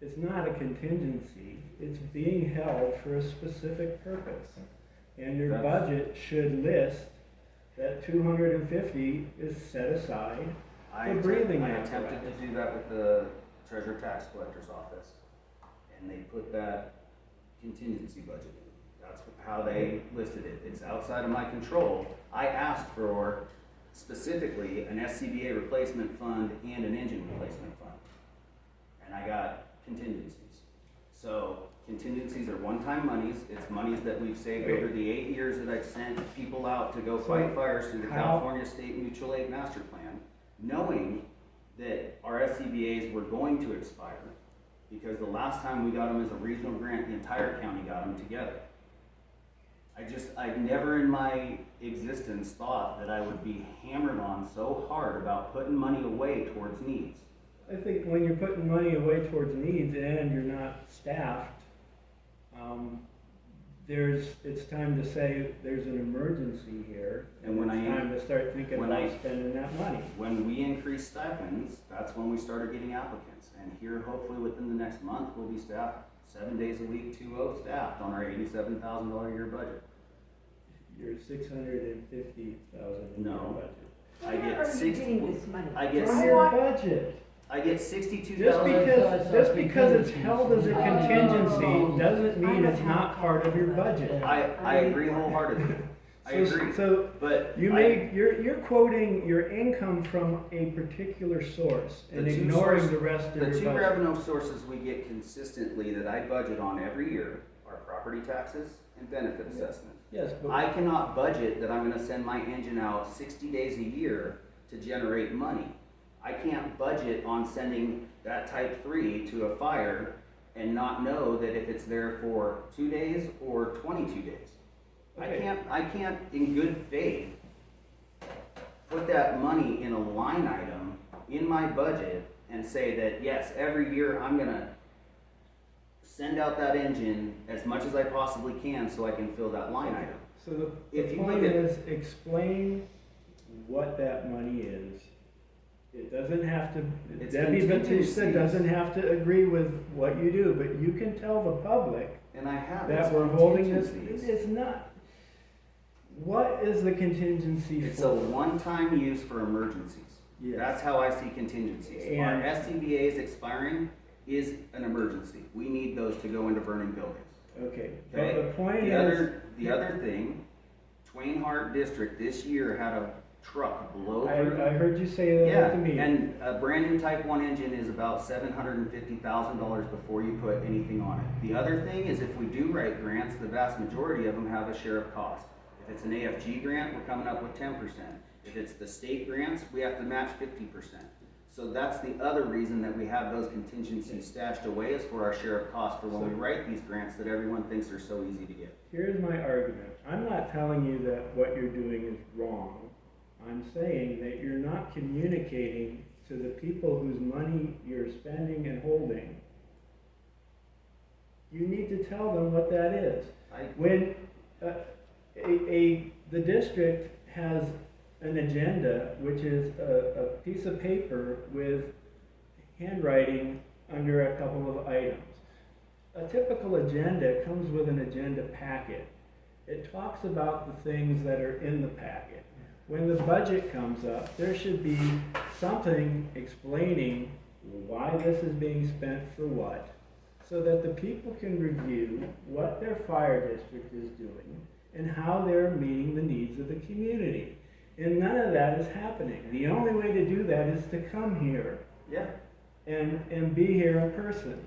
it's not a contingency, it's being held for a specific purpose. And your That's- budget should list that 250 is set aside. For breathing I attempted apparatus. to do that with the treasurer tax collector's office, and they put that contingency budget in. That's how they listed it. It's outside of my control. I asked for specifically an SCBA replacement fund and an engine replacement fund. And I got contingencies. So contingencies are one-time monies. It's monies that we've saved over the 8 years that I've sent people out to go fight fires through the how- California State Mutual Aid Master Plan, knowing that our SCBA's were going to expire, because the last time we got them as a regional grant, the entire county got them together. I never in my existence thought that I would be hammered on so hard about putting money away towards needs. I think when you're putting money away towards needs and you're not staffed, it's time to say there's an emergency here, And when it's I- time to start thinking when about I- spending that money. When we increased stipends, that's when we started getting applicants. And here, hopefully within the next month, we'll be staffed 7 days a week, 2 staffed on our $87,000 a year budget. Your 650,000 in your No. budget. I Where get are you 60 getting this money? I get From I your want- budget. I get Just 62,000. because it's held as a Oh. contingency doesn't mean it's not part of your budget. I agree wholeheartedly. I So- agree. So But you're quoting your income from a particular source and The two ignoring source- the rest of the your two budget. revenue sources we get consistently that I budget on every year are property taxes and benefit assessments. Yes, but I cannot budget that I'm gonna send my engine out 60 days a year to generate money. I can't budget on sending that type 3 to a fire and not know that if it's there for 2 days or 22 days. Okay. I can't in good faith put that money in a line item in my budget and say that, yes, every year I'm gonna send out that engine as much as I possibly can so I can fill that line item. So the If you point look at- is, explain what that money is. It doesn't have to, It's Debbie Batista contingencies. doesn't have to agree with what you do, but you can tell the public And I have. that it's we're holding this, contingencies. it's not. What is the contingency It's for? a one-time use for emergencies. Yes. That's how I see contingencies. Our And- SCBA's expiring is an emergency. We need those to go into burning buildings. Okay, Okay? but the point The is, other thing, Twain Harte District this year had a truck blow I through. heard you say that Yeah, at the meeting. and a brand new Type 1 engine is about $750,000 before you put anything on it. The other thing is if we do write grants, the vast majority of them have a share of cost. If it's an AFG grant, we're coming up with 10%. If it's the state grants, we have to match 50%. So that's the other reason that we have those contingencies stashed away is for our share of cost for when we write these grants that everyone thinks are so easy to get. Here's my argument. I'm not telling you that what you're doing is wrong. I'm saying that you're not communicating to the people whose money you're spending and holding. You need to tell them what that is. When the district has an agenda, which is a piece of paper with handwriting under a couple of items. A typical agenda comes with an agenda packet. It talks about the things that are in the packet. When the budget comes up, there should be something explaining why this is being spent for what, so that the people can review what their fire district is doing and how they're meeting the needs of the community. And none of that is happening. The only way to do that is to come here Yeah. and be here in person.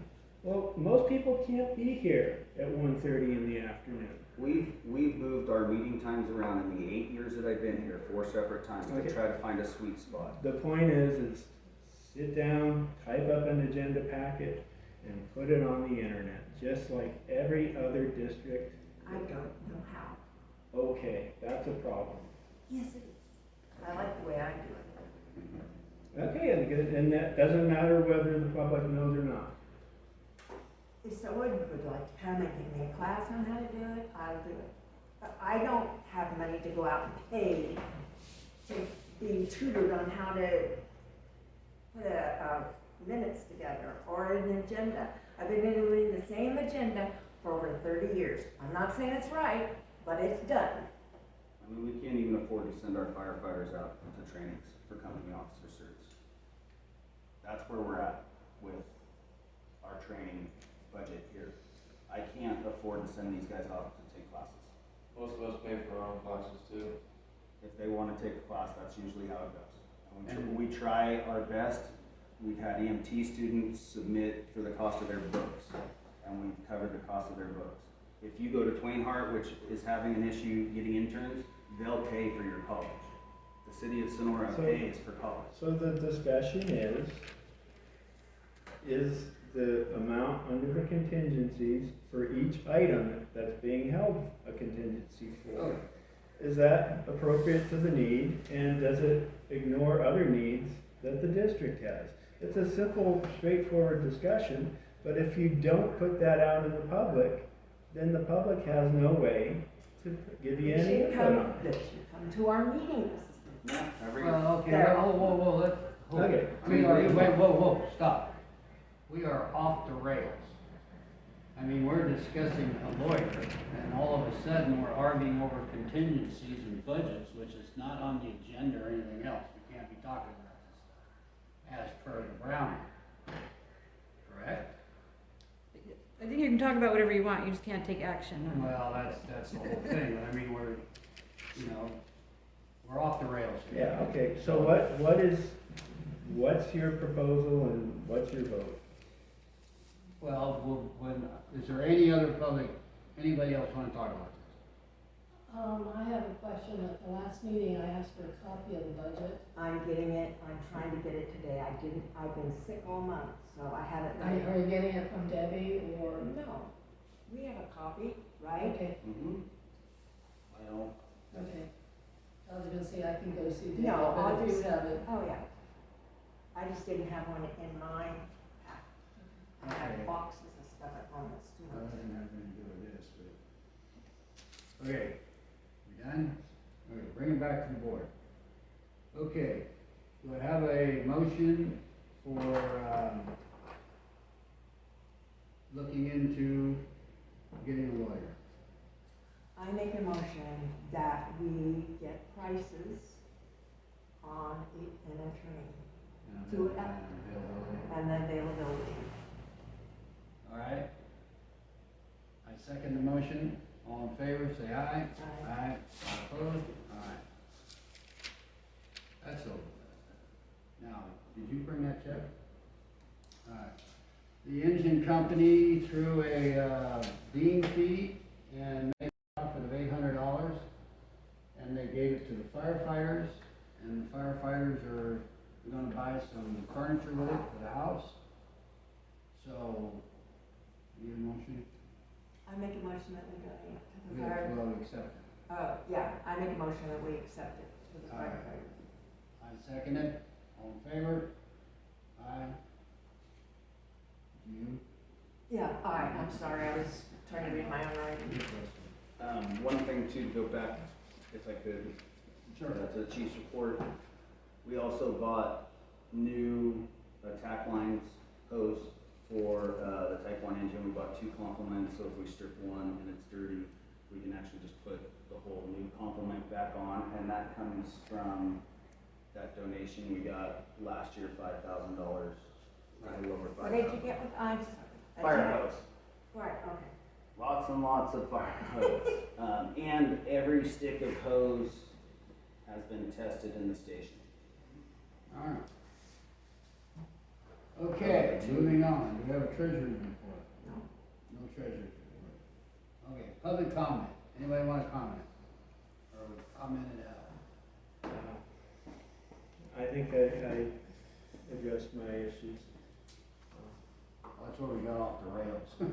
Well, most people can't be here at 1:30 in the afternoon. We've moved our meeting times around in the 8 years that I've been here 4 separate times Okay. to try to find a sweet spot. The point is sit down, type up an agenda packet, and put it on the internet, just like every other district. I don't know how. Okay, that's a problem. Yes, it is. I like the way I do it. Okay, and that doesn't matter whether the public knows or not. If someone would like to come and give me a class on how to do it, I'll do it. But I don't have money to go out and pay to be tutored on how to put a minutes together or an agenda. I've been doing the same agenda for over 30 years. I'm not saying it's right, but it's done. I mean, we can't even afford to send our firefighters out to trainings for company officer certs. That's where we're at with our training budget here. I can't afford to send these guys off to take classes. Most of us pay for our own classes too. If they want to take a class, that's usually how it goes. And we try our best. We've had EMT students submit for the cost of their books, and we've covered the cost of their books. If you go to Twain Hart, which is having an issue getting interns, they'll pay for your college. The city of Sonora So- pays for college. So the discussion is the amount under the contingencies for each item that's being held a contingency for. Is that appropriate to the need, and does it ignore other needs that the district has? It's a simple, straightforward discussion, but if you don't put that out in the public, then the public has no way to give you any input on it. They should come to our meetings. Yeah, every, Well, okay, There. whoa, let's, hold Okay. it. We are, wait, whoa, stop. We are off the rails. I mean, we're discussing a lawyer, and all of a sudden, we're arguing over contingencies and budgets, which is not on the agenda or anything else. We can't be talking about this stuff, as per the Brown Act. Correct? I think you can talk about whatever you want, you just can't take action. Well, that's the whole thing, but I mean, we're off the rails here. Yeah, okay, so what's your proposal and what's your vote? Well, is there any other anybody else want to talk about this? I have a question. At the last meeting, I asked for a copy of the budget. I'm getting it, I'm trying to get it today. I've been sick all month, so I haven't. Are you getting it from Debbie or? No, we have a copy, right? Okay, well, okay. I was gonna say I can go see Debbie, No, but I'll if you just- have it. Oh, yeah. I just didn't have one in my pack. I Okay. have boxes of stuff at home that's too Well, much. that doesn't have anything to do with this, but. Okay, we done? Okay, bring it back to the board. Okay, do I have a motion for, looking into getting a lawyer? I make a motion that we get prices on an attorney Do it up. Availability. and the availability. All right. I second the motion. All in favor, say aye. Aye. Aye. All opposed? All right. That's over. Now, did you bring that check? All right. The engine company threw a dean fee and made an offer of $800, and they gave it to the firefighters, and the firefighters are gonna buy some furniture with it for the house. So, need a motion? I make a motion that we donate it to We the fire. will accept it. Yeah, I make a motion that we accept it to the All right. firefighters. I second it. All in favor? Aye. You? Yeah, I'm sorry, I was trying to read my own writing. one thing too, to go back, if I could, Sure. to the chief's report. We also bought new attack lines hose for the Type 1 engine. We bought 2 complements, so if we strip one and it's dirty, we can actually just put the whole new complement back on, and that comes from that donation we got last year, $5,000, a little over $5,000. What did you get with, I'm sorry, Fire hose. Right, okay. Lots and lots of fire hose. And every stick of hose has been tested in the station. Alright. Okay, moving on, do we have a treasurer's report? No treasurer's report. Okay, public comment, anybody wanna comment? Or comment it out? I think I addressed my issues. That's where we got off the rails. So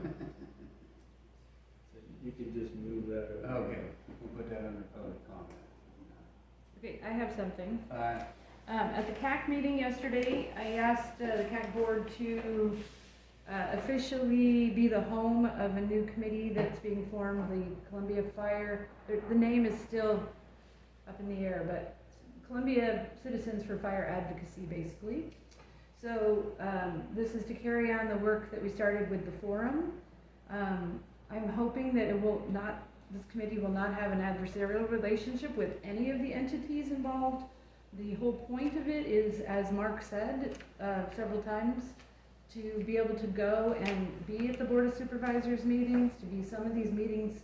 you can just move that over. Okay, we'll put that under public comment. Okay, I have something. Alright, At the CAC meeting yesterday, I asked the CAC board to officially be the home of a new committee that's being formed, the Columbia Fire. The name is still up in the air, but Columbia Citizens for Fire Advocacy, basically. So this is to carry on the work that we started with the forum. I'm hoping that this committee will not have an adversarial relationship with any of the entities involved. The whole point of it is, as Mark said several times, to be able to go and be at the Board of Supervisors meetings, to be some of these meetings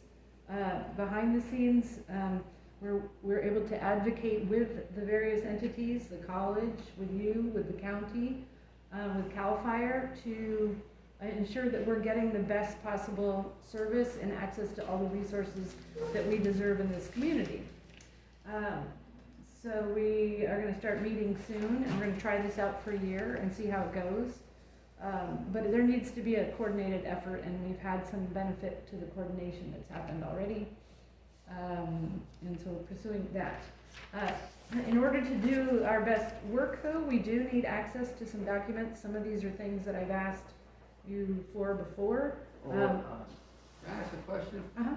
behind the scenes, where we're able to advocate with the various entities, the college, with you, with the county, with CAL FIRE, to ensure that we're getting the best possible service and access to all the resources that we deserve in this community. So we are going to start meeting soon, and we're going to try this out for a year and see how it goes. But there needs to be a coordinated effort, and we've had some benefit to the coordination that's happened already. And so we're pursuing that. In order to do our best work, though, we do need access to some documents. Some of these are things that I've asked you for before. can I ask a question? Uh-huh.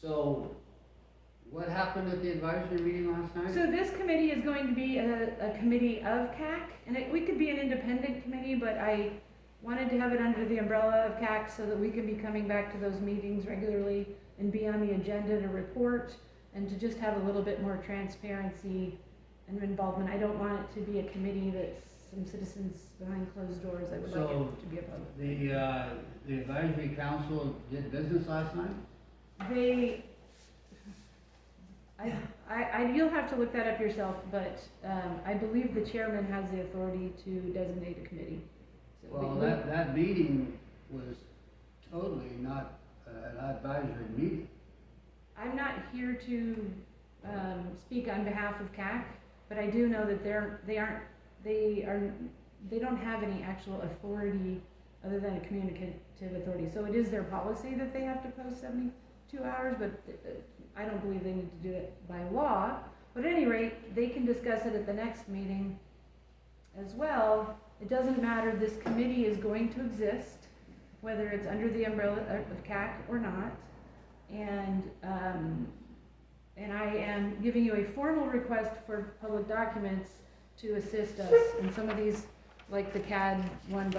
So, what happened at the advisory meeting last night? So this committee is going to be a committee of CAC, and we could be an independent committee, but I wanted to have it under the umbrella of CAC so that we can be coming back to those meetings regularly and be on the agenda to report and to just have a little bit more transparency and involvement. I don't want it to be a committee that's some citizens behind closed doors. I would like So, it to be a public. The advisory council did business last night? You'll have to look that up yourself, but I believe the chairman has the authority to designate a committee. So Well, that meeting was totally not an advisory meeting. I'm not here to speak on behalf of CAC, but I do know that they don't have any actual authority other than a communicative authority. So it is their policy that they have to post 72 hours, but I don't believe they need to do it by law. But at any rate, they can discuss it at the next meeting as well. It doesn't matter, this committee is going to exist, whether it's under the umbrella of CAC or not. And I am giving you a formal request for public documents to assist us. And some of these, like the CAD one,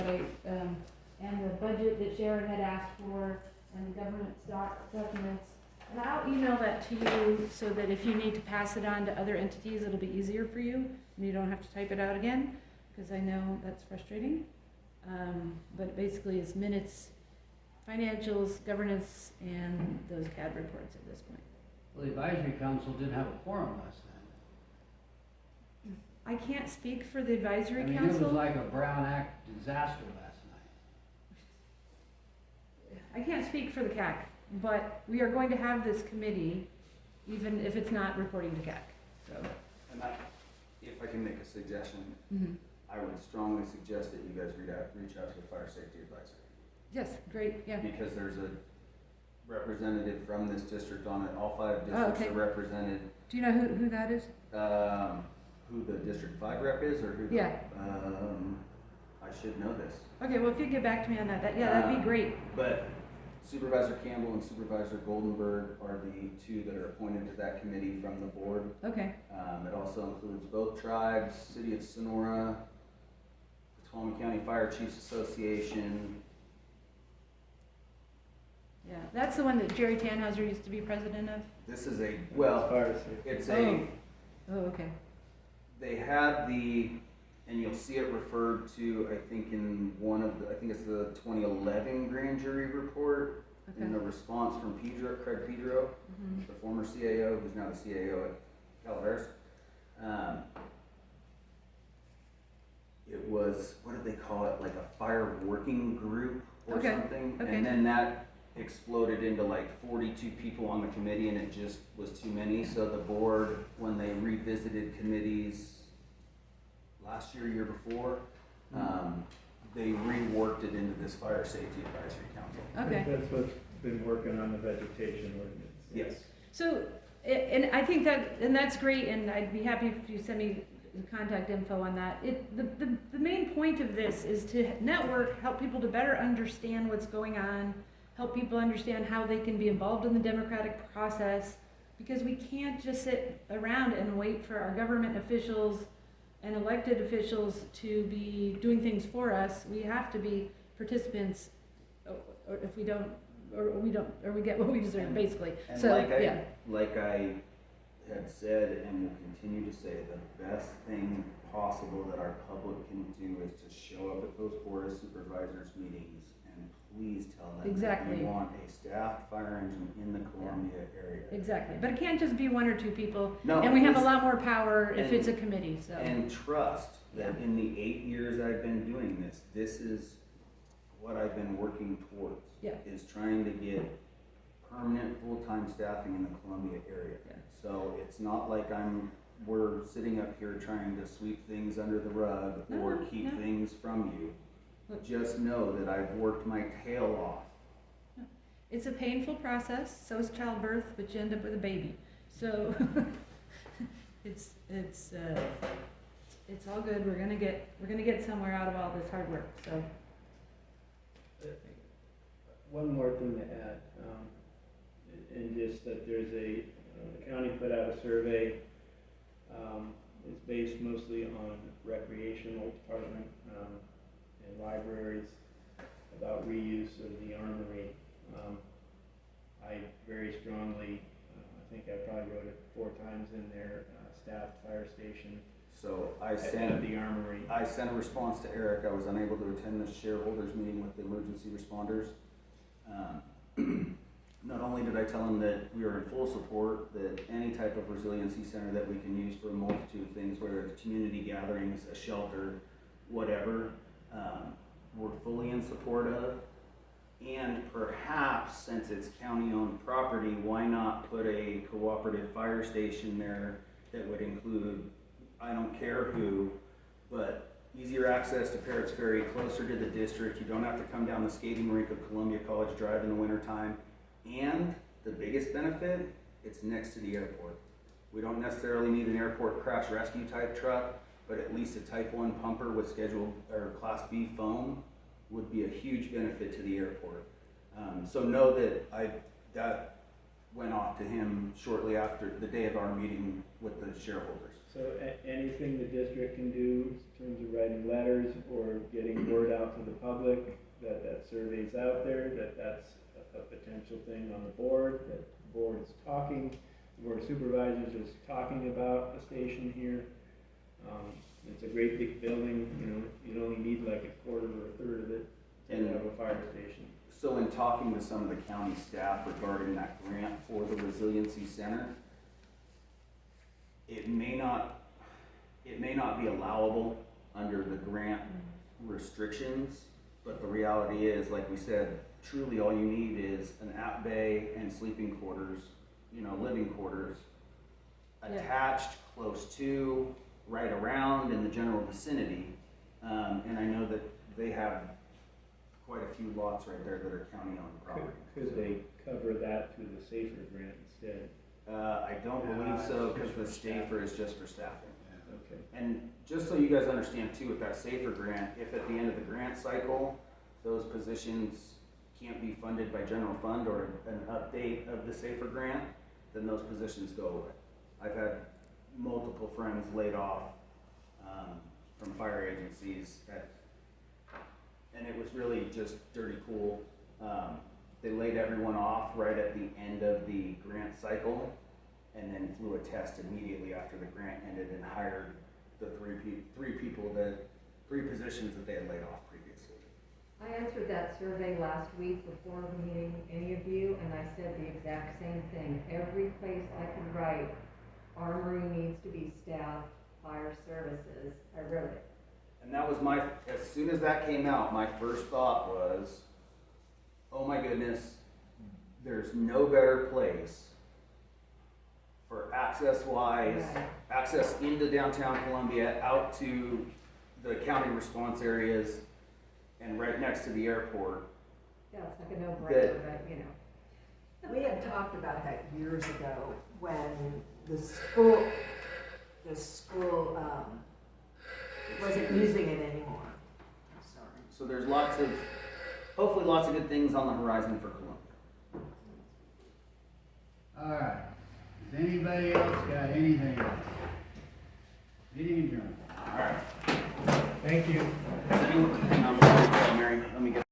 and the budget that Sherrin had asked for, and the governance documents. And I'll email that to you so that if you need to pass it on to other entities, it'll be easier for you, and you don't have to type it out again, because I know that's frustrating. But basically it's minutes, financials, governance, and those CAD reports at this point. Well, the advisory council didn't have a quorum last night. I can't speak for the advisory I mean, council. it was like a Brown Act disaster last night. I can't speak for the CAC, but we are going to have this committee, even if it's not reporting to CAC, so. And if I can make a suggestion, Mhm. I would strongly suggest that you guys reach out to the Fire Safety Advisory. Yes, great, yeah. Because there's a representative from this district on it, all 5 districts okay. are represented. Do you know who that is? Who the District 5 rep is, or who the? Yeah. I should know this. Okay, well, if you get back to me on that, that'd be great. But Supervisor Campbell and Supervisor Goldenberg are the 2 that are appointed to that committee from the board. Okay, It also includes both tribes, City of Sonora, Tuolumne County Fire Chiefs Association. yeah, that's the one that Jerry Tannhauser used to be president of? This is Fire safety. it's Oh, okay. they had the And you'll see it referred to, I think in one of the, I think it's the 2011 grand jury report, in the response from Craig Pedro, Mhm. the former CAO, who's now the CAO at Calaveras. It was, what did they call it, like a fire working group or Okay, something? okay. And then that exploded into like 42 people on the committee, and it just was too many. So the board, when they revisited committees last year before, they reworked it into this Fire Safety Advisory Council. Okay. That's what's been working on the vegetation ordinance. Yes. So, and I think that, and that's great, and I'd be happy if you send me the contact info on that. The main point of this is to network, help people to better understand what's going on, help people understand how they can be involved in the democratic process, because we can't just sit around and wait for our government officials and elected officials to be doing things for us. We have to be participants, or if we don't, or we get what we deserve, basically. And So, like yeah. I had said and will continue to say, the best thing possible that our public can do is to show up at those Board of Supervisors meetings and please tell them that Exactly. you want a staffed fire engine in the Columbia area. Exactly, but it can't just be one or two people, No, and we have a it's- lot more power if it's a and- committee, so. And trust that in the 8 years I've been doing this, this is what I've been working towards. Yeah. Is trying to get permanent full-time staffing in the Columbia area. Yeah. So it's not like we're sitting up here trying to sweep things under the rug or No, keep no. things from you. Look. Just know that I've worked my tail off. It's a painful process, so is childbirth, but you end up with a baby, so it's all good, we're gonna get somewhere out of all this hard work, so. One more thing to add, and just that there's the county put out a survey, it's based mostly on recreational department, and libraries about reuse of the armory. I very strongly, I think I probably wrote it 4 times in there, staffed fire station So I at sent the armory. a response to Eric. I was unable to attend the shareholders meeting with the emergency responders. Not only did I tell him that we are in full support, that any type of resiliency center that we can use for a multitude of things, whether it's community gatherings, a shelter, whatever, we're fully in support of. And perhaps, since it's county-owned property, why not put a cooperative fire station there that would include, I don't care who, but easier access to Parrots Ferry, closer to the district. You don't have to come down the skating rink of Columbia College Drive in the wintertime. And the biggest benefit, it's next to the airport. We don't necessarily need an airport crash rescue type truck, but at least a type 1 pumper with scheduled or class B foam would be a huge benefit to the airport. So know that went off to him shortly after the day of our meeting with the shareholders. So anything the district can do in terms of writing letters or getting word out to the public that survey's out there, that's a potential thing on the board, that the board is talking, the board of supervisors is talking about a station here. It's a great big building, you'd only need like a quarter or a third of it to And- have a fire station. So in talking with some of the county staff regarding that grant for the resiliency center, it may not be allowable under the grant restrictions, but the reality is, like we said, truly all you need is an app bay and sleeping quarters, living quarters Yeah. attached close to, right around in the general vicinity. And I know that they have quite a few lots right there that are county-owned property. Could they cover that through the SAFER grant instead? I don't believe so, because the SAFER is just for staffing. Okay. And just so you guys understand too, with that SAFER grant, if at the end of the grant cycle, those positions can't be funded by general fund or an update of the SAFER grant, then those positions go away. I've had multiple friends laid off from fire agencies and it was really just dirty cool. They laid everyone off right at the end of the grant cycle and then flew a test immediately after the grant ended and hired the three positions that they had laid off previously. I answered that survey last week before meeting any of you, and I said the exact same thing. Every place I could write, armory needs to be staffed, fire services, I wrote it. And that was as soon as that came out, my first thought was, oh my goodness, there's no better place for access-wise, Right. access into downtown Columbia, out to the county response areas, and right next to the airport. Yeah, it's like a no-brainer, but you know. We had talked about that years ago when the school wasn't using it anymore. I'm sorry. So there's hopefully lots of good things on the horizon for Columbia. All right. Does anybody else got anything else? Meeting adjourned. All right. Thank you. Mary, let me get